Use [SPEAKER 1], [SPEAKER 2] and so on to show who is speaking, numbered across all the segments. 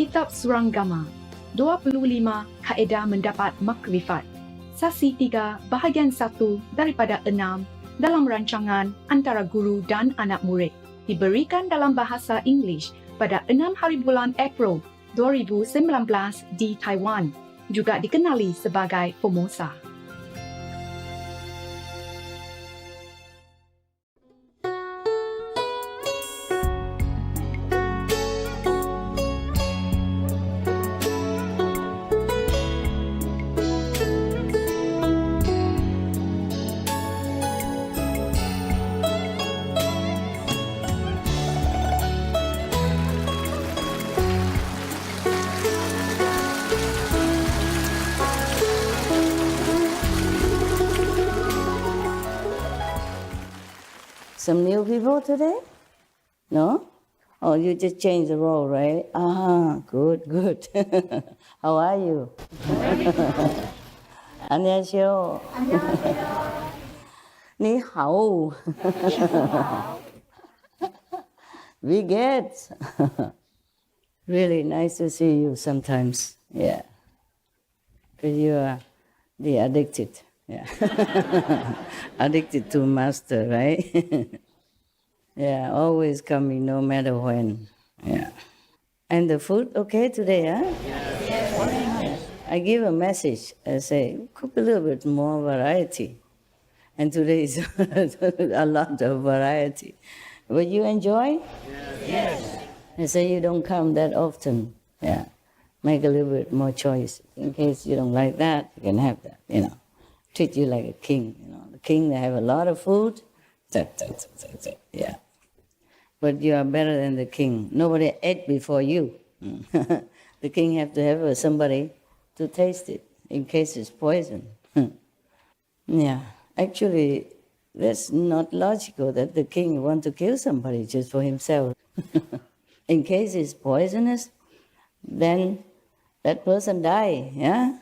[SPEAKER 1] Kitab Suranggama 25 Kaedah Mendapat Makrifat Sasi 3 Bahagian 1 daripada 6 dalam rancangan antara guru dan anak murid diberikan dalam bahasa Inggeris pada 6 hari bulan April 2019 di Taiwan, juga dikenali sebagai Formosa.
[SPEAKER 2] Some new people today? No? Oh, you just changed the role, right? Good. How are you? 안녕하세요.你好. We get. Really nice to see you sometimes. Yeah. Because you are the addicted. Yeah. Addicted to master, right? Yeah, always coming no matter when. Yeah. And the food okay today, huh? Yes. I give a message. I say, cook a little bit more variety. And today is a lot of variety. But you enjoy? Yes. I say you don't come that often. Yeah. Make a little bit more choice. In case you don't like that, you can have that, Treat you like a king, The king, they have a lot of food. Yeah. But you are better than the king. Nobody ate before you. The king have to have somebody to taste it in case it's poison. Yeah. Actually, that's not logical that the king want to kill somebody just for himself. In case it's poisonous, then that person die, yeah?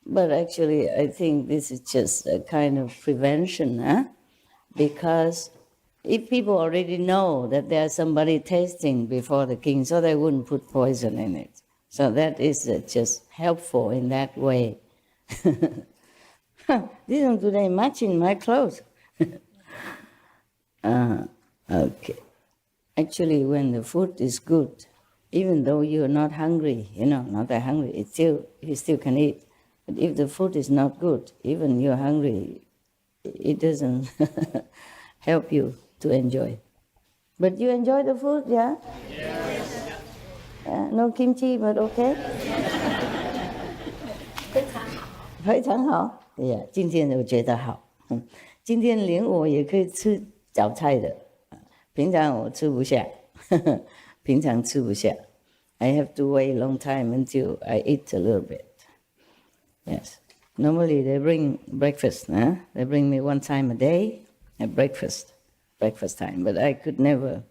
[SPEAKER 2] But actually, I think this is just a kind of prevention, Because if people already know that there's somebody tasting before the king, so they wouldn't put poison in it. So that is just helpful in that way. Didn't today match in my clothes. Okay. Actually, when the food is good, even though you're not hungry, not that hungry, you still can eat. But if the food is not good, even you're hungry, it doesn't help you to enjoy. But you enjoy the food, yeah? Yes. No kimchi, but okay? 非常好. Yeah, 今天我觉得好. 今天连我也可以吃早菜的. 平常我吃不下. 平常吃不下. I have to wait a long time until I eat a little bit. Yes. Normally they bring breakfast. They bring me one time a day at breakfast time. But I could never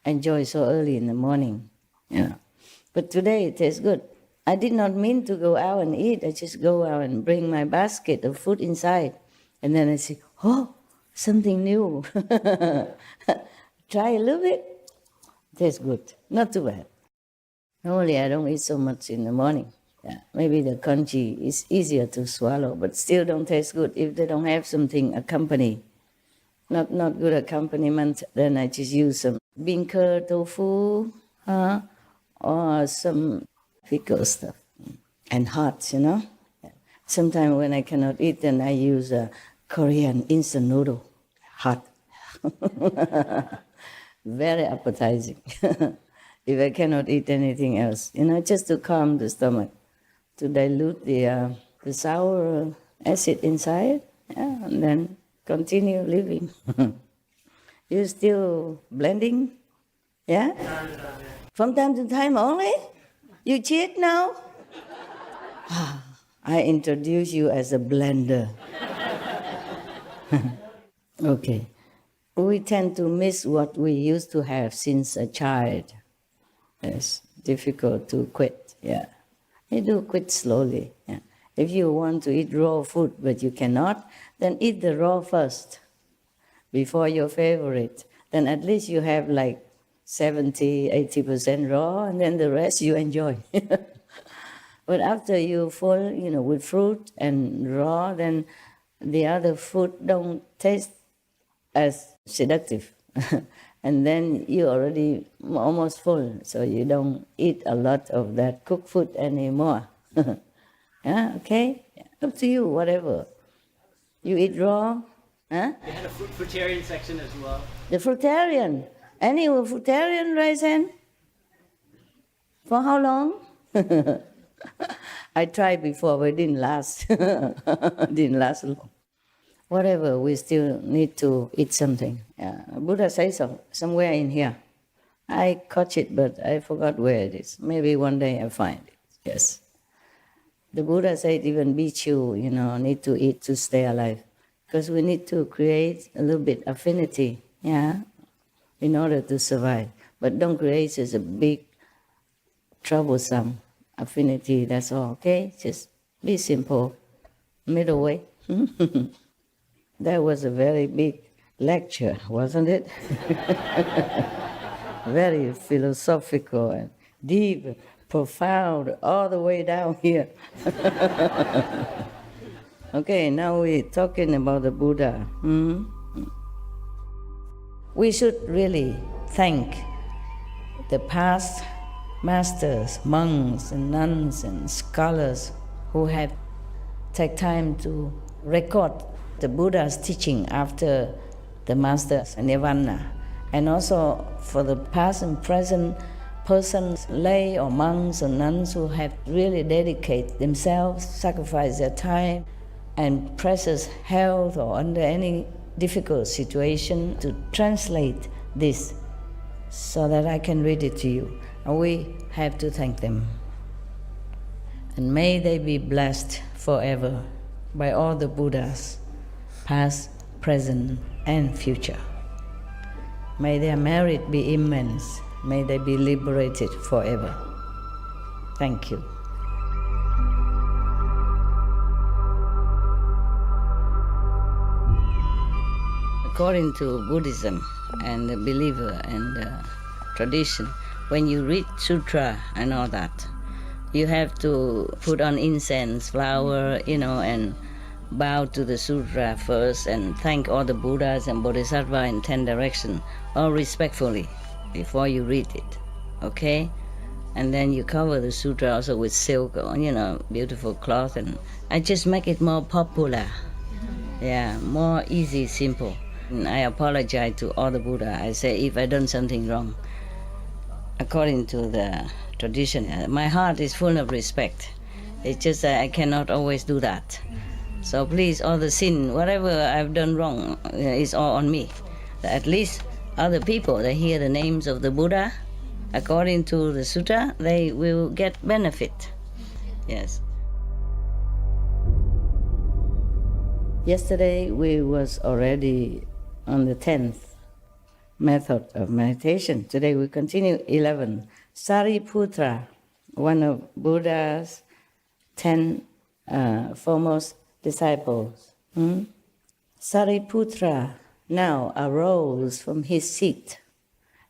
[SPEAKER 2] enjoy so early in the morning. But today it tastes good. I did not mean to go out and eat. I just go out and bring my basket of food inside. And then I say, oh, something new. Try a little bit. Tastes good. Not too bad. Normally I don't eat so much in the morning. Yeah, maybe the congee is easier to swallow, but still don't taste good if they don't have something accompany. Not good accompaniment, then I just use some bean curd, tofu, or some pickle stuff. And hot, Yeah. Sometimes when I cannot eat, then I use a Korean instant noodle. Hot. Very appetizing. If I cannot eat anything else, just to calm the stomach. To dilute the sour acid inside, and then continue living. You still blending? Yeah? From time to time only? You cheat now? I introduce you as a blender. Okay. We tend to miss what we used to have since a child. It's difficult to quit, yeah. You do quit slowly. Yeah. If you want to eat raw food but you cannot, then eat the raw first before your favorite. Then at least you have like 70, 80% raw, and then the rest you enjoy. But after you full, with fruit and raw, then the other food don't taste as seductive. And then you already almost full, so you don't eat a lot of that cooked food anymore. Yeah, okay? Up to you, whatever. You eat raw? Huh?
[SPEAKER 3] They had a fruitarian section as well.
[SPEAKER 2] The fruitarian. Any fruitarian raise hand? For how long? I tried before, but it didn't last. Didn't last long. Whatever, we still need to eat something. Yeah. Buddha says so, somewhere in here. I caught it, but I forgot where it is. Maybe one day I find it. Yes. The Buddha said even Bhikkhu, need to eat to stay alive. Because we need to create a little bit affinity, in order to survive. But don't create such a big, troublesome affinity, that's all, okay? Just be simple, middle way. That was a very big lecture, wasn't it? Very philosophical and deep, profound, all the way down here. Okay, now we're talking about the Buddha. We should really thank the past masters, monks and nuns and scholars who have taken time to record the Buddha's teaching after the master's nirvana, and also for the past and present persons, lay or monks or nuns who have really dedicated themselves, sacrificed their time and precious health or under any difficult situation to translate this so that I can read it to you. And we have to thank them. And may they be blessed forever by all the Buddhas, past, present, and future. May their merit be immense. May they be liberated forever. Thank you. According to Buddhism and the believer and the tradition, when you read sutra and all that, you have to put on incense, flower, and bow to the sutra first and thank all the Buddhas and Bodhisattvas in 10 directions, all respectfully, before you read it, okay? And then you cover the sutra also with silk or, beautiful cloth, and I just make it more popular. Yeah, more easy, simple. And I apologize to all the Buddha. I say if I done something wrong, according to the tradition, my heart is full of respect. It's just that I cannot always do that. So please, all the sin, whatever I've done wrong, is all on me. At least other people, they hear the names of the Buddha, according to the sutta, they will get benefit. Yes. Yesterday we was already on the 10th method of meditation. Today we continue 11. Sariputra, one of Buddha's 10 foremost disciples. Sariputra now arose from his seat,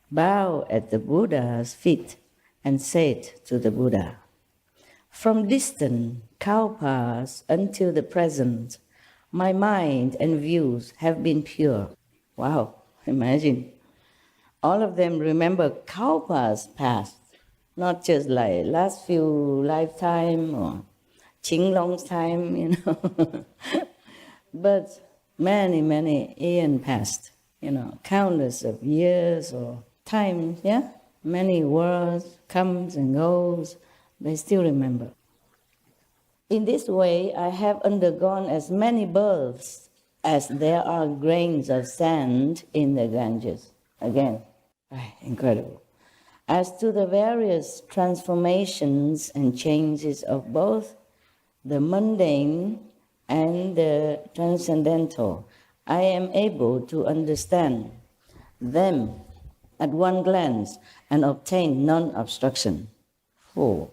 [SPEAKER 2] bowed at the Buddha's feet, and said to the Buddha, "From distant kalpas until the present, my mind and views have been pure." Wow, imagine. All of them remember kalpas past, not just like last few lifetime or Qinglong's time, but many, many eons past, countless of years or times, many worlds comes and goes, they still remember. In this way, I have undergone as many births as there are grains of sand in the Ganges. Again, incredible. As to the various transformations and changes of both the mundane and the transcendental, I am able to understand them at one glance and obtain non-obstruction. Oh,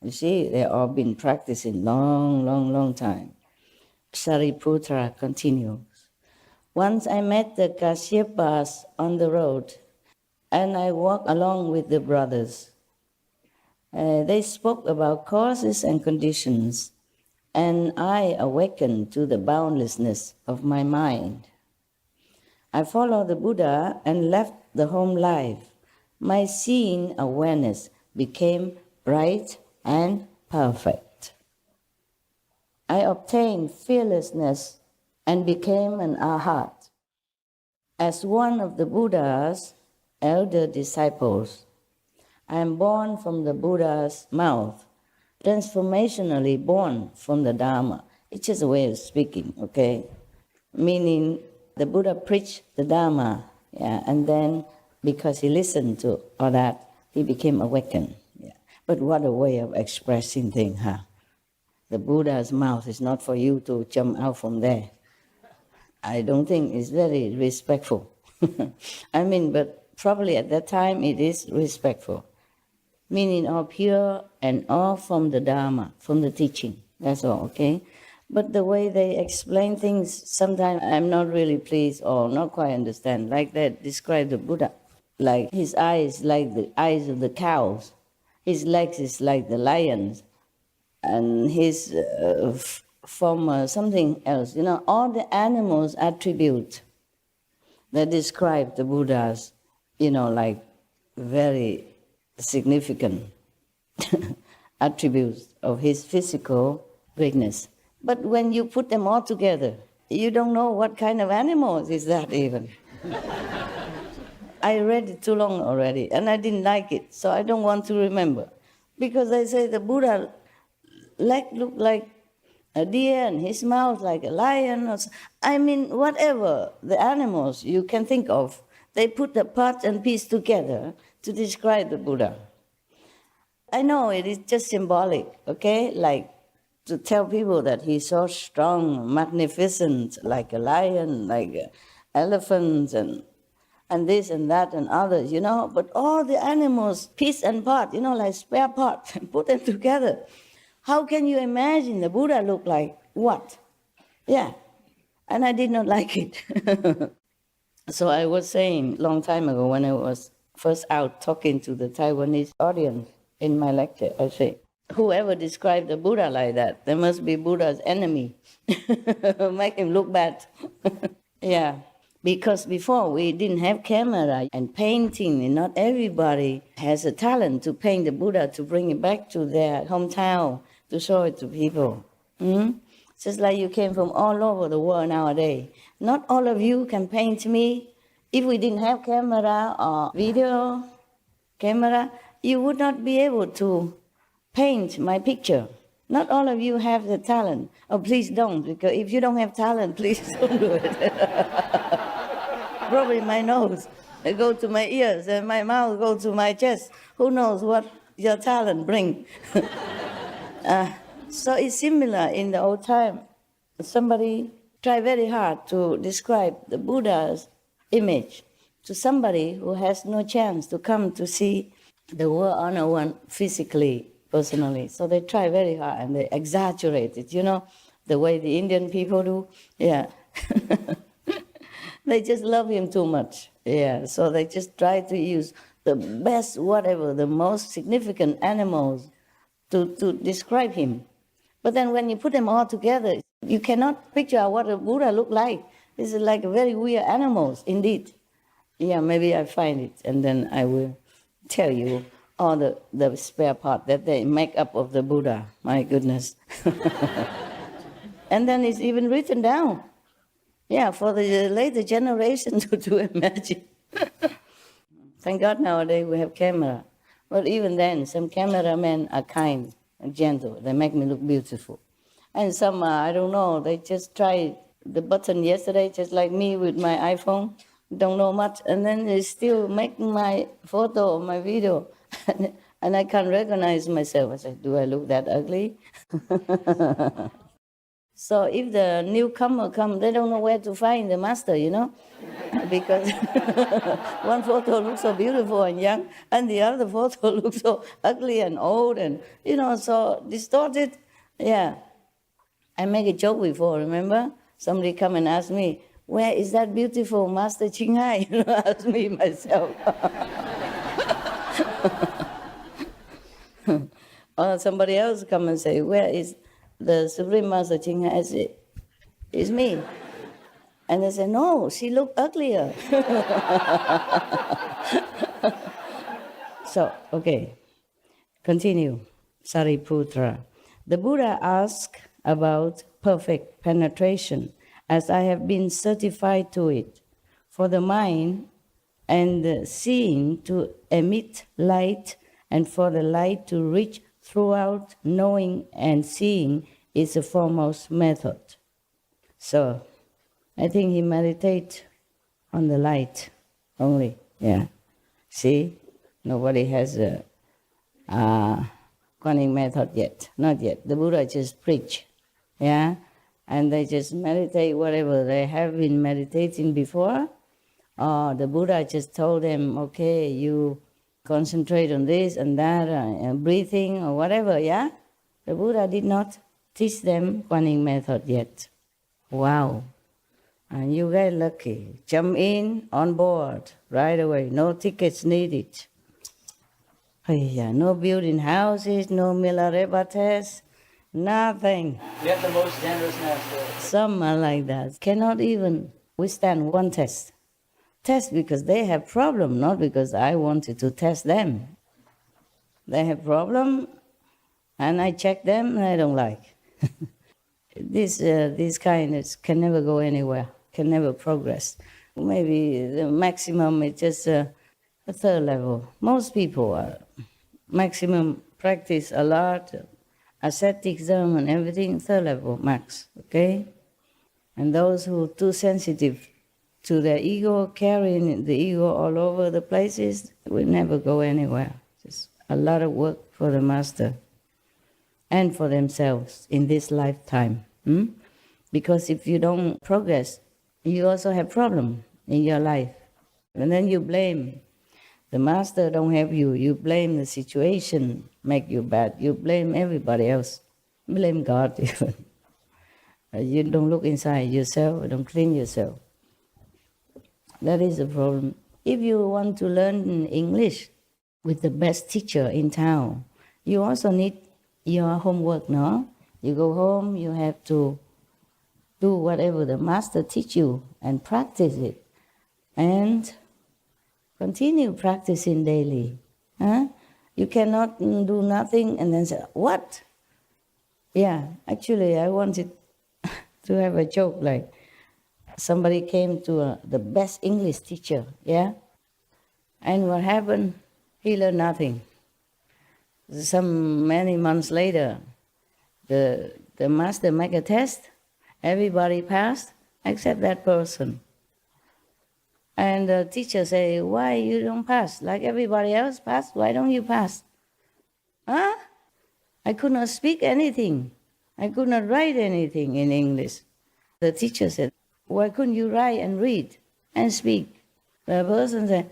[SPEAKER 2] you see, they all been practicing long time. Sariputra continues. Once I met the Kashyapas on the road. and I walked along with the brothers. They spoke about causes and conditions, and I awakened to the boundlessness of my mind. I followed the Buddha and left the home life. My seeing awareness became bright and perfect. I obtained fearlessness and became an arhat. As one of the Buddha's elder disciples, I am born from the Buddha's mouth, transformationally born from the Dharma. It's just a way of speaking, okay? Meaning the Buddha preached the Dharma, yeah, and then because he listened to all that, he became awakened. Yeah. But what a way of expressing things, huh? The Buddha's mouth is not for you to jump out from there. I don't think it's very respectful. I mean, but probably at that time it is respectful. Meaning all pure and all from the Dharma, from the teaching. That's all, okay? But the way they explain things, sometimes I'm not really pleased or not quite understand. Like that, describe the Buddha. Like his eyes like the eyes of the cows. His legs is like the lions. And his form something else. You know, all the animals attribute that describe the Buddha's, you know, like very significant attributes of his physical greatness. But when you put them all together, you don't know what kind of animals is that even. I read it too long already, and I didn't like it, so I don't want to remember. Because they say the Buddha leg looked like a deer and his mouth like a lion. I mean, whatever the animals you can think of, they put the parts and piece together to describe the Buddha. I know it is just symbolic, okay? Like to tell people that he's so strong, magnificent, like a lion, like elephants, and this and that and others, you know? But all the animals, piece and part, you know, like spare parts, put them together. How can you imagine the Buddha look like what? Yeah, and I did not like it. So I was saying long time ago when I was first out talking to the Taiwanese audience in my lecture, I say, whoever described the Buddha like that, they must be Buddha's enemy. Make him look bad. Yeah, because before we didn't have camera and painting, and not everybody has a talent to paint the Buddha to bring it back to their hometown, to show it to people. Just like you came from all over the world nowadays. Not all of you can paint me. If we didn't have camera or video camera, you would not be able to paint my picture. Not all of you have the talent. Oh, please don't, because if you don't have talent, please don't do it. Probably my nose go to my ears and my mouth go to my chest. Who knows what your talent bring? So it's similar in the old time. Somebody tried very hard to describe the Buddha's image to somebody who has no chance to come to see the world on a one physically, personally. So they try very hard and they exaggerate it, you know, the way the Indian people do. Yeah. They just love him too much. Yeah. So they just try to use the best, whatever, the most significant animals to describe him. But then when you put them all together, you cannot picture out what a Buddha looked like. This is like very weird animals, indeed. Yeah, maybe I find it, and then I will tell you all the spare part that they make up of the Buddha. My goodness. And then it's even written down. Yeah, for the later generation to imagine. Thank God nowadays we have camera. But even then, some cameramen are kind and gentle. They make me look beautiful. And some, I don't know, they just tried the button yesterday, just like me with my iPhone. Don't know much. And then they still make my photo or my video. And I can't recognize myself. I said, do I look that ugly? So if the newcomer come, they don't know where to find the master, you know? Because one photo looks so beautiful and young, and the other photo looks so ugly and old and, you know, so distorted. Yeah. I make a joke before, remember? Somebody come and ask me, where is that beautiful Master Ching Hai? Ask me myself. Or somebody else come and say, where is the Supreme Master Ching Hai? I say, it's me. And they say, no, she looked uglier. So, okay, continue. Sariputra. The Buddha asked about perfect penetration, as I have been certified to it. For the mind and the seeing to emit light, and for the light to reach throughout knowing and seeing is the foremost method. So, I think he meditates on the light only. Yeah. See, nobody has a Kuan method yet. Not yet. The Buddha just preach. Yeah. And they just meditate whatever they have been meditating before. Or the Buddha just told them, okay, you concentrate on this and that, breathing or whatever, yeah? The Buddha did not teach them Kuan method yet. Wow. And you get lucky. Jump in, on board, right away. No tickets needed. No building houses, no Milarepa test, nothing.
[SPEAKER 3] You have the most generous master.
[SPEAKER 2] Some are like that. Cannot even withstand one test. Test because they have problem, not because I wanted to test them. They have problem, and I check them, and I don't like. This kind can never go anywhere, can never progress. Maybe the maximum is just a third level. Most people are maximum practice a lot, asceticism and everything, third level max, okay? And those who are too sensitive to their ego, carrying the ego all over the places, will never go anywhere. Just a lot of work for the master and for themselves in this lifetime. Because if you don't progress, you also have problem in your life. And then you blame. The master don't help you. You blame the situation, make you bad. You blame everybody else. Blame God even. You don't look inside yourself, don't clean yourself. That is the problem. If you want to learn English with the best teacher in town, you also need your homework, no? You go home, you have to do whatever the master teach you and practice it. And continue practicing daily. You cannot do nothing and then say, what? Yeah, actually I wanted to have a joke like, somebody came to the best English teacher, yeah? And what happened? He learned nothing. Many months later, the master make a test, everybody passed except that person. And the teacher say, why you don't pass? Like everybody else pass, why don't you pass? I could not speak anything. I could not write anything in English. The teacher said, why couldn't you write and read and speak? The person said,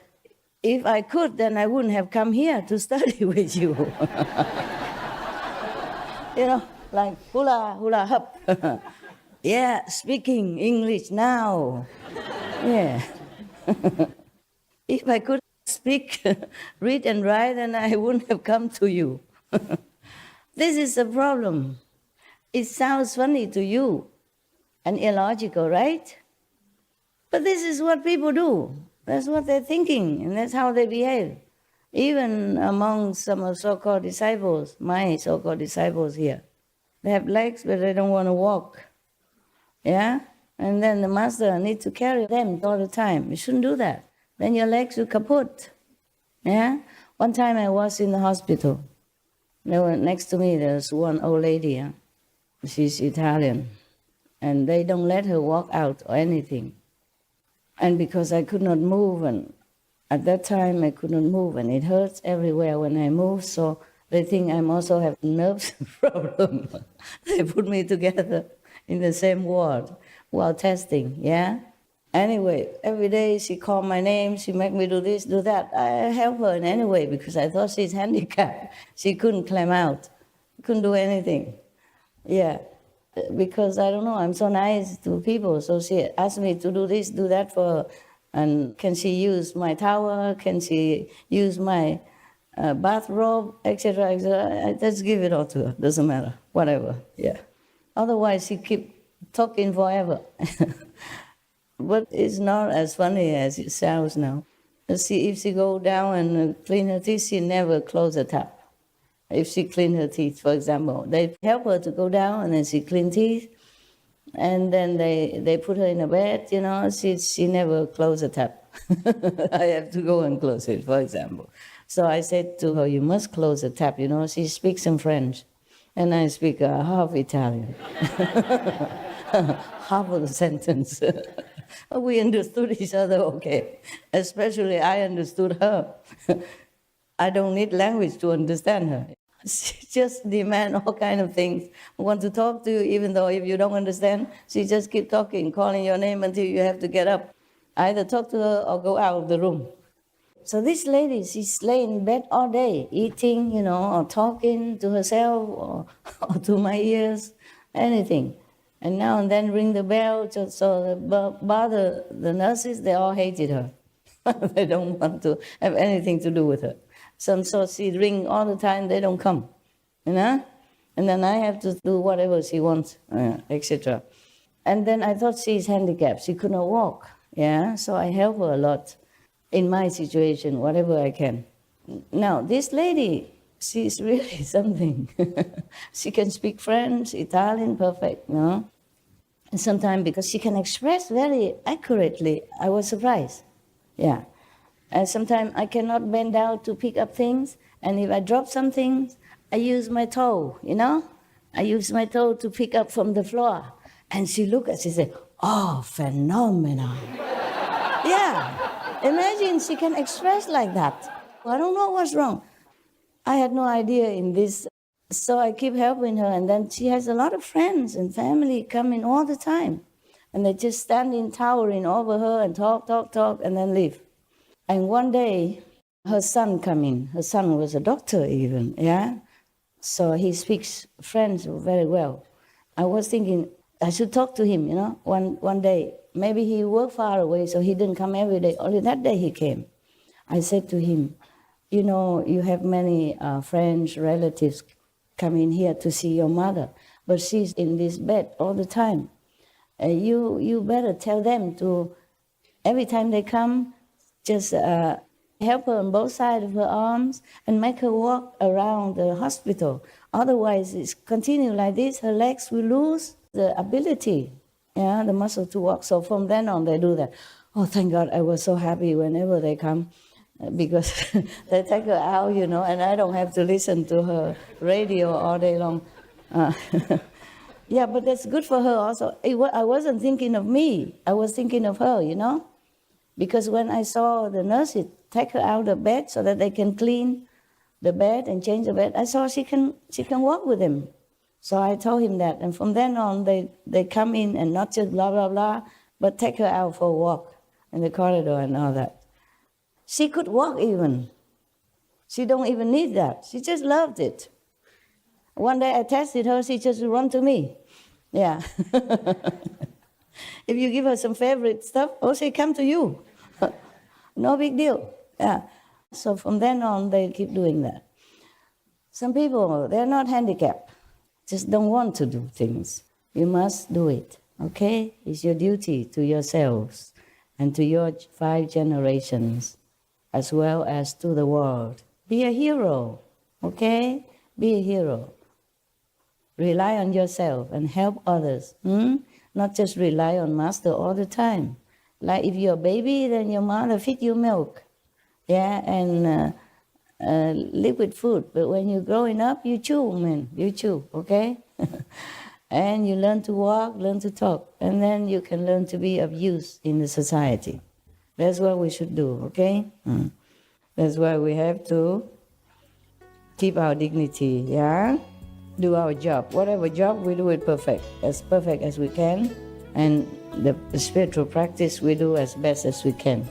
[SPEAKER 2] if I could, then I wouldn't have come here to study with you. Like hula, hula hop. Yeah, speaking English now. Yeah. If I could speak, read and write, then I wouldn't have come to you. This is the problem. It sounds funny to you and illogical, right? But this is what people do. That's what they're thinking, and that's how they behave. Even among some so-called disciples, my so-called disciples here, they have legs, but they don't want to walk. Yeah? And then the master needs to carry them all the time. You shouldn't do that. Then your legs will kaput. Yeah? One time I was in the hospital. Next to me there was one old lady. Yeah? She's Italian. And they don't let her walk out or anything. And because I could not move, and at that time I could not move, and it hurts everywhere when I move, so they think I also have nerves problem. They put me together in the same ward while testing, yeah? Anyway, every day she called my name, she make me do this, do that. I help her in any way because I thought she's handicapped. She couldn't climb out, couldn't do anything. Yeah. because I don't know, I'm so nice to people. So she asked me to do this, do that for her. And can she use my towel? Can she use my bathrobe, etc., etc.? I just give it all to her. Doesn't matter. Whatever. Yeah. Otherwise, she keep talking forever. But it's not as funny as it sounds now. If she go down and clean her teeth, she never close the tap. If she clean her teeth, for example, they help her to go down and then she clean teeth, and then they put her in a bed, she never close the tap. I have to go and close it, for example. So I said to her, you must close the tap, she speaks some French, and I speak half Italian. Half of the sentence. We understood each other okay. Especially I understood her. I don't need language to understand her. She just demand all kind of things. Want to talk to you, even though if you don't understand, she just keep talking, calling your name until you have to get up. Either talk to her or go out of the room. So this lady, she's laying in bed all day, eating, or talking to herself or to my ears, anything. And now and then ring the bell, so bother the nurses, they all hated her. They don't want to have anything to do with her. So she ring all the time, they don't come, And then I have to do whatever she wants, etc. And then I thought she's handicapped, she could not walk, so I help her a lot in my situation, whatever I can. Now, this lady, she's really something. She can speak French, Italian, perfect, And sometimes because she can express very accurately, I was surprised, And sometimes I cannot bend down to pick up things, and if I drop something, I use my toe, I use my toe to pick up from the floor. And she looked and she said, oh, phenomenal. Imagine she can express like that. I don't know what's wrong. I had no idea in this. So I keep helping her, and then she has a lot of friends and family coming all the time. And they just standing, towering over her and talk, and then leave. And one day, her son come in. Her son was a doctor even, So he speaks French very well. I was thinking I should talk to him, one day. Maybe he worked far away, so he didn't come every day. Only that day he came. I said to him, you have many French relatives coming here to see your mother, but she's in this bed all the time. You better tell them to, every time they come, just help her on both sides of her arms and make her walk around the hospital. Otherwise, it's continue like this, her legs will lose the ability, the muscle to walk. So from then on, they do that. Oh, thank God, I was so happy whenever they come, because they take her out, and I don't have to listen to her radio all day long. But that's good for her also. I wasn't thinking of me. I was thinking of her, Because when I saw the nurses take her out of bed so that they can clean the bed and change the bed, I saw she can walk with him. So I told him that. And from then on, they come in and not just blah, blah, blah, but take her out for a walk in the corridor and all that. She could walk even. She don't even need that. She just loved it. One day I tested her, she just run to me. If you give her some favorite stuff, she come to you. No big deal. So from then on, they keep doing that. Some people, they're not handicapped, just don't want to do things. You must do it, okay? It's your duty to yourselves and to your 5 generations, as well as to the world. Be a hero, okay? Be a hero. Rely on yourself and help others. Not just rely on master all the time. Like if you're a baby, then your mother feed you milk, and liquid food. But when you're growing up, you chew, man. You chew, okay? And you learn to walk, learn to talk, and then you can learn to be of use in the society. That's what we should do, okay? That's why we have to keep our dignity, do our job. Whatever job, we do it perfect as we can. And the spiritual practice, we do as best as we can.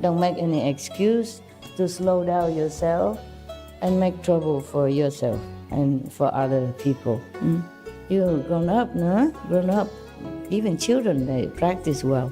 [SPEAKER 2] Don't make any excuse to slow down yourself and make trouble for yourself and for other people. You're grown up, no? Grown up. Even children, they practice well.